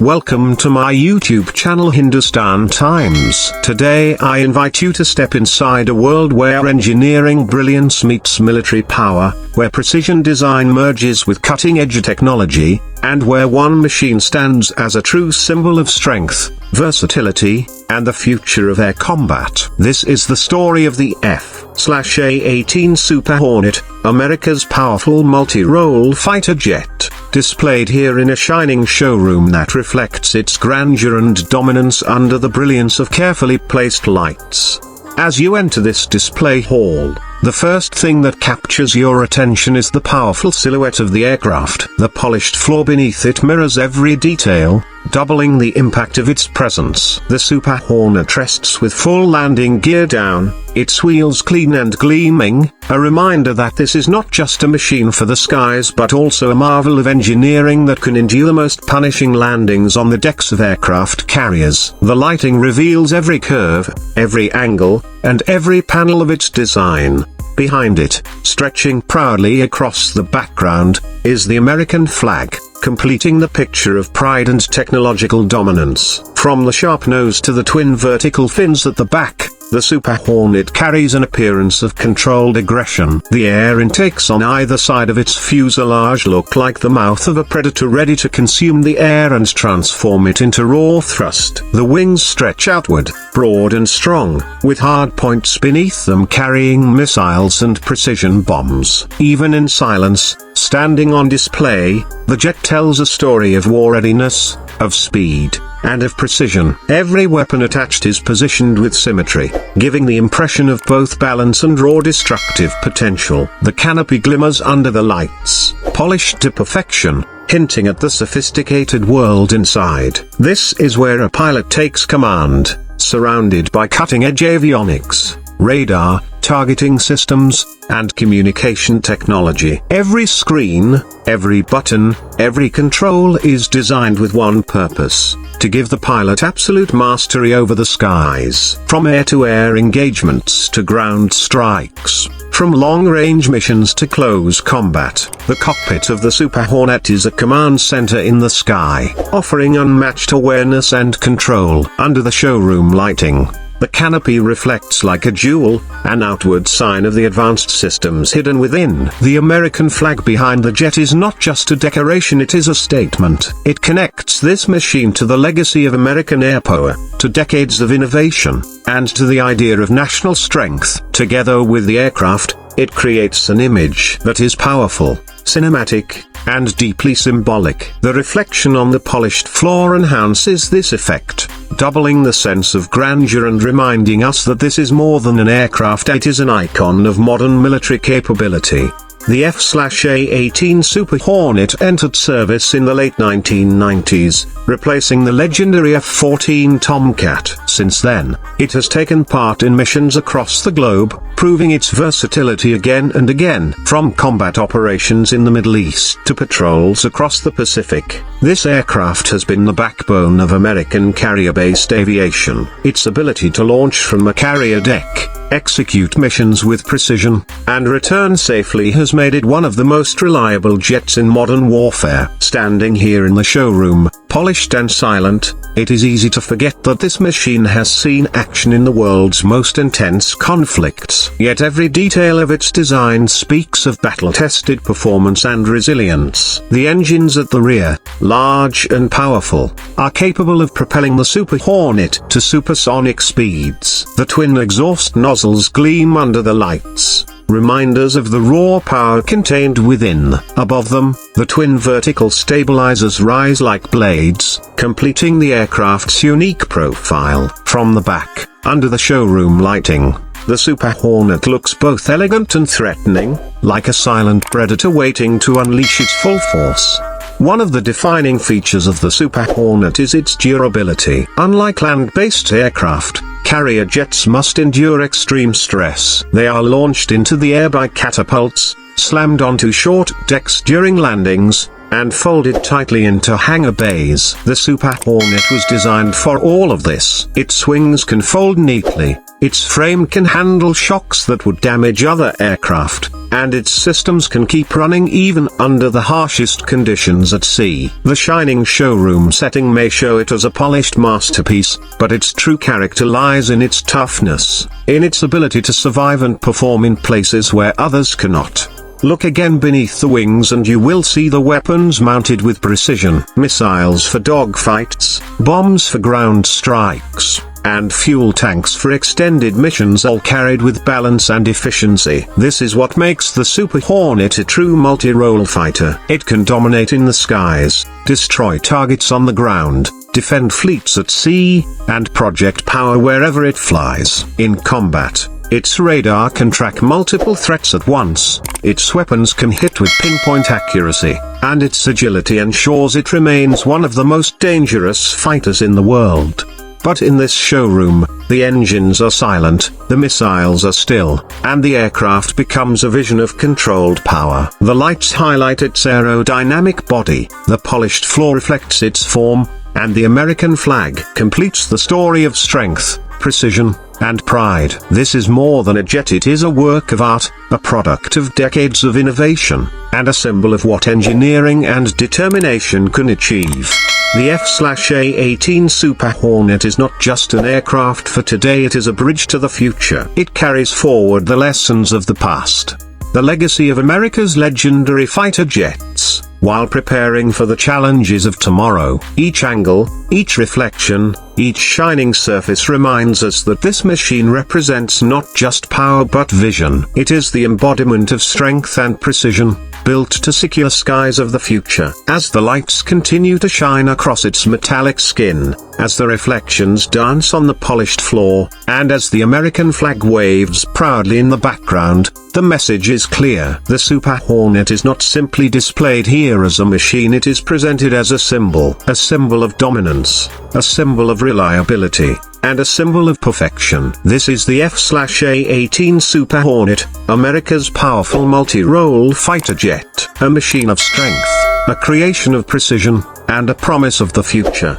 Welcome to my YouTube channel Hindustan Times. Today I invite you to step inside a world where engineering brilliance meets military power, where precision design merges with cutting-edge technology, and where one machine stands as a true symbol of strength, versatility, and the future of air combat. This is the story of the A-18 Super Hornet, America's powerful multi-role fighter jet, displayed here in a shining showroom that reflects its grandeur and dominance under the brilliance of carefully placed lights. As you enter this display hall, the first thing that captures your attention is the powerful silhouette of the aircraft. The polished floor beneath it mirrors every detail, doubling the impact of its presence. The Super Hornet rests with full landing gear down, its wheels clean and gleaming, a reminder that this is not just a machine for the skies but also a marvel of engineering that can endure the most punishing landings on the decks of aircraft carriers. The lighting reveals every curve, every angle, and every panel of its design. Behind it, stretching proudly across the background, is the American flag, completing the picture of pride and technological dominance. From the sharp nose to the twin vertical fins at the back, the Super Hornet carries an appearance of controlled aggression. The air intakes on either side of its fuselage look like the mouth of a predator ready to consume the air and transform it into raw thrust. The wings stretch outward, broad and strong, with hard points beneath them carrying missiles and precision bombs. Even in silence, standing on display, the jet tells a story of war readiness, of speed, and of precision. Every weapon attached is positioned with symmetry, giving the impression of both balance and raw destructive potential. The canopy glimmers under the lights, polished to perfection, hinting at the sophisticated world inside. This is where a pilot takes command, surrounded by cutting-edge avionics, radar, targeting systems, and communication technology. Every screen, every button, every control is designed with one purpose: to give the pilot absolute mastery over the skies. From air-to-air engagements to ground strikes, from long-range missions to close combat, the cockpit of the Super Hornet is a command center in the sky, offering unmatched awareness and control. Under the showroom lighting, the canopy reflects like a jewel, an outward sign of the advanced systems hidden within. The American flag behind the jet is not just a decoration, it is a statement. It connects this machine to the legacy of American airpower, to decades of innovation, and to the idea of national strength. Together with the aircraft, it creates an image that is powerful, cinematic, and deeply symbolic. The reflection on the polished floor enhances this effect, doubling the sense of grandeur and reminding us that this is more than an aircraft, it is an icon of modern military capability. The A-18 Super Hornet entered service in the late 1990s, replacing the legendary F-14 Tomcat. Since then, it has taken part in missions across the globe, proving its versatility again and again. From combat operations in the Middle East to patrols across the Pacific, this aircraft has been the backbone of American carrier-based aviation. Its ability to launch from a carrier deck, execute missions with precision, and return safely has made it one of the most reliable jets in modern warfare. Standing here in the showroom, polished and silent, it is easy to forget that this machine has seen action in the world's most intense conflicts. Yet every detail of its design speaks of battle-tested performance and resilience. The engines at the rear, large and powerful, are capable of propelling the Super Hornet to supersonic speeds. The twin exhaust nozzles gleam under the lights, reminders of the raw power contained within. Above them, the twin vertical stabilizers rise like blades, completing the aircraft's unique profile. From the back, under the showroom lighting, the Super Hornet looks both elegant and threatening, like a silent predator waiting to unleash its full force. One of the defining features of the Super Hornet is its durability. Unlike land-based aircraft, carrier jets must endure extreme stress. They are launched into the air by catapults, slammed onto short decks during landings, and folded tightly into hangar bays. The Super Hornet was designed for all of this. Its wings can fold neatly, its frame can handle shocks that would damage other aircraft, and its systems can keep running even under the harshest conditions at sea. The shining showroom setting may show it as a polished masterpiece, but its true character lies in its toughness, in its ability to survive and perform in places where others cannot. Look again beneath the wings and you will see the weapons mounted with precision. Missiles for dogfights, bombs for ground strikes, and fuel tanks for extended missions, all carried with balance and efficiency. This is what makes the Super Hornet a true multi-role fighter. It can dominate in the skies, destroy targets on the ground, defend fleets at sea, and project power wherever it flies. In combat, its radar can track multiple threats at once, its weapons can hit with pinpoint accuracy, and its agility ensures it remains one of the most dangerous fighters in the world. But in this showroom, the engines are silent, the missiles are still, and the aircraft becomes a vision of controlled power. The lights highlight its aerodynamic body, the polished floor reflects its form, and the American flag completes the story of strength, precision, and pride. This is more than a jet, it is a work of art, a product of decades of innovation, and a symbol of what engineering and determination can achieve. The F/A-18 Super Hornet is not just an aircraft for today, it is a bridge to the future. It carries forward the lessons of the past, the legacy of America's legendary fighter jets, while preparing for the challenges of tomorrow. Each angle, each reflection, each shining surface reminds us that this machine represents not just power but vision. It is the embodiment of strength and precision, built to secure skies of the future. As the lights continue to shine across its metallic skin, as the reflections dance on the polished floor, and as the American flag waves proudly in the background, the message is clear. The Super Hornet is not simply displayed here as a machine, it is presented as a symbol of dominance, a symbol of reliability, and a symbol of perfection. This is the F/A-18 Super Hornet, America's powerful multi-role fighter jet, a machine of strength, a creation of precision, and a promise of the future.